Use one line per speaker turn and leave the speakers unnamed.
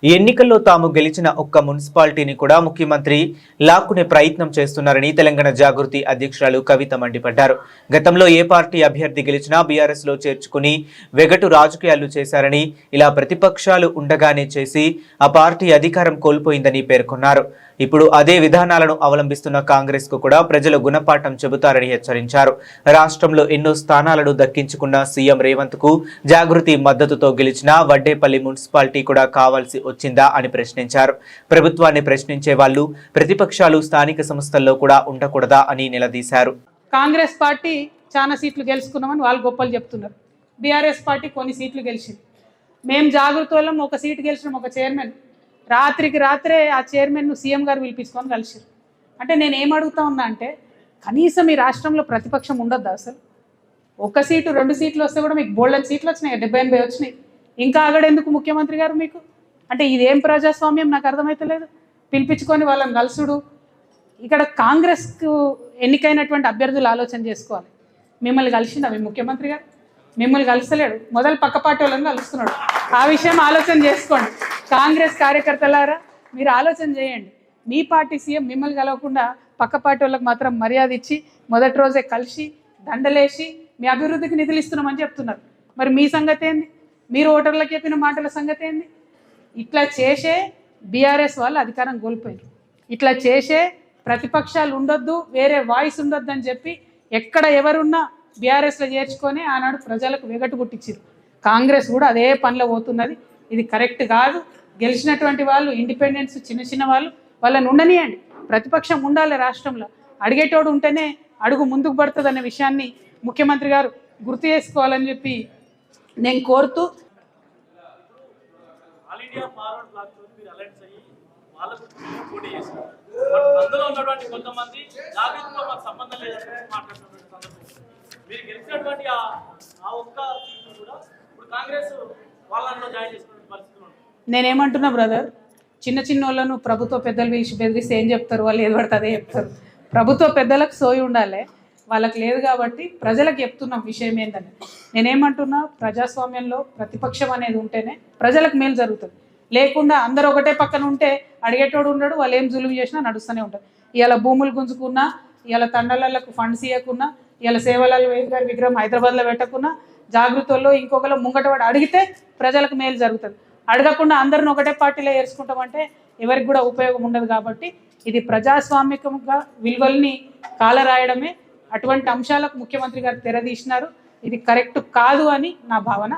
ఈ ఎన్నికల్లో తాము గెలిచిన ఒక్క మున్సిపాలిటీని కూడా ముఖ్యమంత్రి లాక్కునే ప్రయత్నం చేస్తున్నారని తెలంగాణ జాగృతి అధ్యక్షురాలు కవిత మండిపడ్డారు. గతంలో ఏ పార్టీ అభ్యర్థి గెలిచినా బీఆర్ఎస్ లో చేర్చుకుని వెగటు రాజకీయాలు చేశారని, ఇలా ప్రతిపక్షాలు ఉండగానే చేసి ఆ పార్టీ అధికారం కోల్పోయిందని పేర్కొన్నారు. ఇప్పుడు అదే విధానాలను అవలంబిస్తున్న కాంగ్రెస్ కు కూడా ప్రజలు గుణపాఠం చెబుతారని హెచ్చరించారు. రాష్ట్రంలో ఎన్నో స్థానాలను దక్కించుకున్న సీఎం రేవంత్ కు జాగృతి మద్దతుతో గెలిచిన వడ్డేపల్లి మున్సిపాలిటీ కూడా కావాల్సి వచ్చిందా అని ప్రశ్నించారు. ప్రభుత్వాన్ని ప్రశ్నించే వాళ్ళు ప్రతిపక్షాలు స్థానిక సంస్థల్లో కూడా ఉండకూడదా అని నిలదీశారు.
కాంగ్రెస్ పార్టీ చాలా సీట్లు గెలుచుకున్నామని వాళ్ళు గొప్పలు చెప్తున్నారు. బీఆర్ఎస్ పార్టీ కొన్ని సీట్లు గెలిచింది. మేము జాగృతి వాళ్ళం ఒక సీటు గెలిచినాం, ఒక చైర్మన్. రాత్రికి రాత్రే ఆ చైర్మన్ను సీఎం గారు పిలిపించుకొని కలిసారు. అంటే నేను ఏం అడుగుతా ఉన్నా అంటే, కనీసం ఈ రాష్ట్రంలో ప్రతిపక్షం ఉండద్దా? అసలు ఒక సీటు 2 సీట్లు వస్తే కూడా మీకు బోల్డెన్ సీట్లు వచ్చినాయి, 70-80 వచ్చినాయి. ఇంకా ఆగడెందుకు ముఖ్యమంత్రి గారు మీకు? అంటే ఇదేం ప్రజాస్వామ్యం నాకు అర్థమవుతలేదు. పిలిపించుకొని వాళ్ళని కలుసుడు. ఇక్కడ కాంగ్రెస్కు ఎన్నికైనటువంటి అభ్యర్థులు ఆలోచన చేసుకోవాలి. మిమ్మల్ని కలిసిందా మీ ముఖ్యమంత్రి గారు? మిమ్మల్ని కలుస్తలేడు, మొదలు పక్క పార్టీ వాళ్ళని కలుస్తున్నాడు. ఆ విషయం ఆలోచన చేసుకోండి. కాంగ్రెస్ కార్యకర్తలారా, మీరు ఆలోచన చేయండి. మీ పార్టీ సీఎం మిమ్మల్ని కలవకుండా పక్క పార్టీ వాళ్ళకి మాత్రం మర్యాద ఇచ్చి మొదటి రోజే కలిసి దండలేసి మీ అభివృద్ధికి నిధులు ఇస్తున్నామని చెప్తున్నారు. మరి మీ సంగతి ఏంది? మీరు ఓటర్లకు చెప్పిన మాటల సంగతి ఏంది? ఇట్లా చేసే బీఆర్ఎస్ వాళ్ళు అధికారం కోల్పోయారు. ఇట్లా చేసే ప్రతిపక్షాలు ఉండొద్దు, వేరే వాయిస్ ఉండొద్దు అని చెప్పి ఎక్కడ ఎవరున్నా బీఆర్ఎస్లో చేర్చుకొని ఆనాడు ప్రజలకు వెగటు పుట్టించారు. కాంగ్రెస్ కూడా అదే పనిలో పోతున్నది. ఇది కరెక్ట్ కాదు. గెలిచినటువంటి వాళ్ళు ఇండిపెండెన్స్ చిన్న చిన్న వాళ్ళని ఉండనియండి. ప్రతిపక్షం ఉండాలి రాష్ట్రంలో. అడిగేటోడు ఉంటేనే అడుగు ముందుకు పడుతుంది అనే విషయాన్ని ముఖ్యమంత్రి గారు గుర్తు చేసుకోవాలని చెప్పి నేను కోరుతూ, నేనేమంటున్నా బ్రదర్, చిన్న చిన్న వాళ్ళను ప్రభుత్వ పెద్దలు బెదిరిస్తే ఏం చెప్తారు? వాళ్ళు ఏది పడితే అదే చెప్తారు. ప్రభుత్వ పెద్దలకు సోయి ఉండాలి, వాళ్ళకి లేదు. కాబట్టి ప్రజలకు చెప్తున్న విషయం ఏంటంటే, నేనేమంటున్నా, ప్రజాస్వామ్యంలో ప్రతిపక్షం అనేది ఉంటేనే ప్రజలకు మేలు జరుగుతుంది. లేకుండా అందరూ ఒకటే పక్కన ఉంటే అడిగేటోడు ఉండడు, వాళ్ళు ఏం జులుము చేసినా నడుస్తూనే ఉంటారు. ఇవాళ భూములు గుంజుకున్నా, ఇవాళ తండలకు ఫండ్స్ ఇవ్వకున్నా, ఇవాళ సేవలాల్ గారి విగ్రహం హైదరాబాద్లో పెట్టకున్నా, జాగృతుల్లో ఇంకొకరు ముంగటవాడు అడిగితే ప్రజలకు మేలు జరుగుతుంది. అడగకుండా అందరిని ఒకటే పార్టీలో ఏర్చుకుంటామంటే ఎవరికి కూడా ఉపయోగం ఉండదు. కాబట్టి ఇది ప్రజాస్వామికంగా విలువల్ని కాలరాయడమే. అటువంటి అంశాలకు ముఖ్యమంత్రి గారు తెరదీసినారు. ఇది కరెక్ట్ కాదు అని నా భావన.